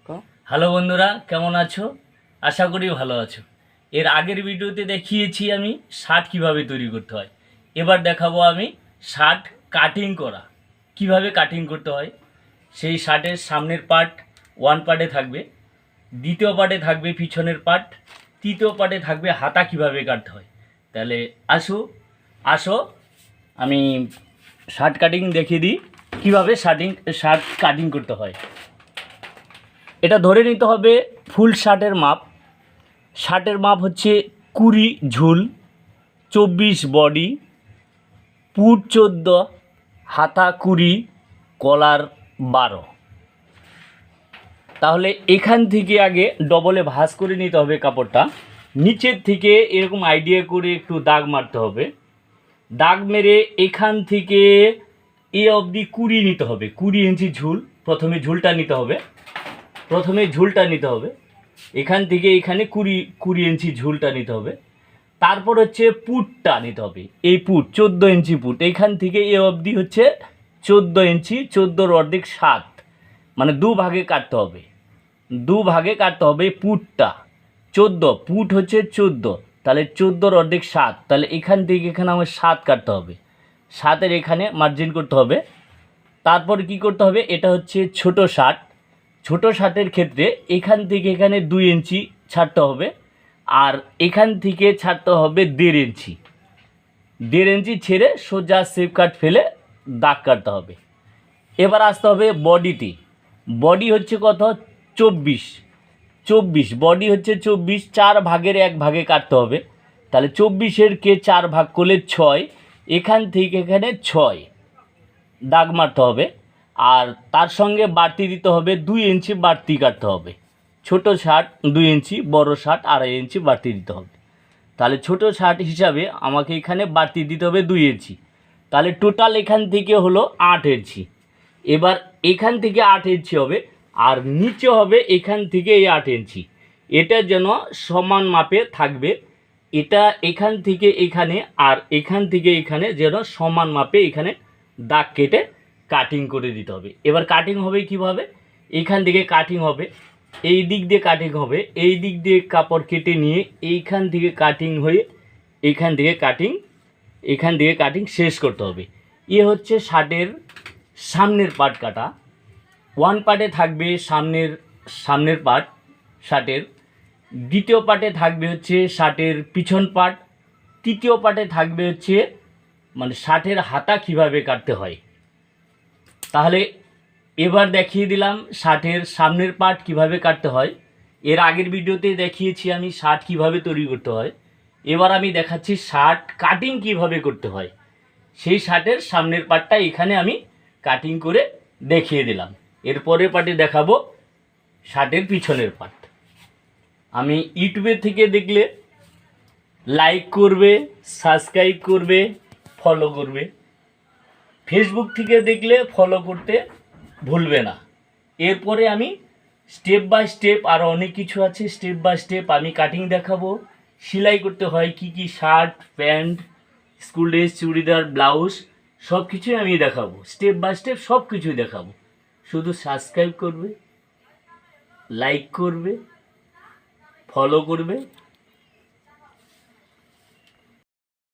Hello বন্ধুরা, কেমন আছো? আশা করি ভালো আছো। এর আগের ভিডিওতে দেখিয়েছি আমি শার্ট কিভাবে তৈরি করতে হয়। এবার দেখাবো আমি শার্ট কাটিং করা, কিভাবে কাটিং করতে হয়। সেই শার্টের সামনের পার্ট ওয়ান পার্টে থাকবে, দ্বিতীয় পার্টে থাকবে পিছনের পার্ট, তৃতীয় পার্টে থাকবে হাতা কিভাবে কাটতে হয়। তাহলে আসো আমি শার্ট কাটিং দেখিয়ে দিই কীভাবে শার্ট কাটিং করতে হয়। এটা ধরে নিতে হবে ফুল শার্টের মাপ। শার্টের মাপ হচ্ছে 20 ঝুল, 24 বডি, পুট 14, হাতা 20, কলার 12। তাহলে এখান থেকে আগে ডবলে ভাঁজ করে নিতে হবে কাপড়টা। নিচের থেকে এরকম আইডিয়া করে একটু দাগ মারতে হবে। দাগ মেরে এখান থেকে এ অবধি 20 নিতে হবে, 20 ইঞ্চি ঝুল। প্রথমে ঝুলটা নিতে হবে, এখান থেকে এখানে 20 ইঞ্চি ঝুলটা নিতে হবে। তারপর হচ্ছে পুটটা নিতে হবে, এই পুট 14 ইঞ্চি পুট, এখান থেকে এ অবধি হচ্ছে 14 ইঞ্চি, 14 অর্ধেক 7, মানে দু ভাগে কাটতে হবে পুটটা। 14 পুট হচ্ছে 14, তাহলে 14 অর্ধেক 7, তাহলে এখান থেকে এখানে আমার 7 কাটতে হবে, 7-এর এখানে মার্জিন করতে হবে। তারপর কি করতে হবে, এটা হচ্ছে ছোট শার্টের ক্ষেত্রে এখান থেকে এখানে 2 ইঞ্চি ছাড়তে হবে, আর এখান থেকে ছাড়তে হবে 1.5 ইঞ্চি ছেড়ে সোজা সেপ কাট ফেলে দাগ কাটতে হবে। এবার আসতে হবে বডিতে। বডি হচ্ছে কত, 24 বডি হচ্ছে 24, 4 ভাগের 1 ভাগে কাটতে হবে। তাহলে 24-এর কে 4 ভাগ করলে 6, এখান থেকে এখানে 6 দাগ মারতে হবে। আর তার সঙ্গে বাড়তি দিতে হবে 2 ইঞ্চি বাড়তি কাটতে হবে। ছোট শার্ট 2 ইঞ্চি, বড় শার্ট 2.5 ইঞ্চি বাড়তি দিতে হবে। তাহলে ছোট শার্ট হিসাবে আমাকে এখানে বাড়তি দিতে হবে 2 ইঞ্চি। তাহলে টোটাল এখান থেকে হলো 8 ইঞ্চি। এবার এখান থেকে 8 ইঞ্চি হবে, আর নিচে হবে এখান থেকে এই 8 ইঞ্চি। এটা যেন সমান মাপে থাকবে, এটা এখান থেকে এখানে আর এখান থেকে এখানে যেন সমান মাপে এখানে দাগ কেটে কাটিং করে দিতে হবে। এবার কাটিং হবে কিভাবে, এইখান থেকে কাটিং হবে, এই দিক দিয়ে কাটিং হবে, এই দিক দিয়ে কাপড় কেটে নিয়ে এইখান থেকে কাটিং হয়ে এখান থেকে কাটিং শেষ করতে হবে। এ হচ্ছে শার্টের সামনের পার্ট কাটা। ওয়ান পার্টে থাকবে সামনের পার্ট শার্টের, দ্বিতীয় পার্টে থাকবে হচ্ছে শার্টের পিছন পার্ট, তৃতীয় পার্টে থাকবে হচ্ছে মানে শার্টের হাতা কিভাবে কাটতে হয়। তাহলে এবার দেখিয়ে দিলাম শার্টের সামনের পার্ট কিভাবে কাটতে হয়। এর আগের ভিডিওতে দেখিয়েছি আমি শার্ট কিভাবে তৈরি করতে হয়। এবার আমি দেখাচ্ছি শার্ট কাটিং কিভাবে করতে হয়। সেই শার্টের সামনের পার্টটা এখানে আমি কাটিং করে দেখিয়ে দিলাম। এরপরের পার্টে দেখাবো শার্টের পিছনের পার্ট। আমি ইউটিউবে থেকে দেখলে লাইক করবে, সাবস্ক্রাইব করবে, ফলো করবে। ফেসবুক থেকে দেখলে ফলো করতে ভুলবে না। এরপরে আমি স্টেপ বাই স্টেপ, আরও অনেক কিছু আছে, স্টেপ বাই স্টেপ আমি কাটিং দেখাবো। সেলাই করতে হয় কি কি, shirt, pant, school dress, churidar, blouse, সব কিছুই আমি দেখাবো। স্টেপ বাই স্টেপ সব কিছুই দেখাবো। শুধু সাবস্ক্রাইব করবে, লাইক করবে, ফলো করবে,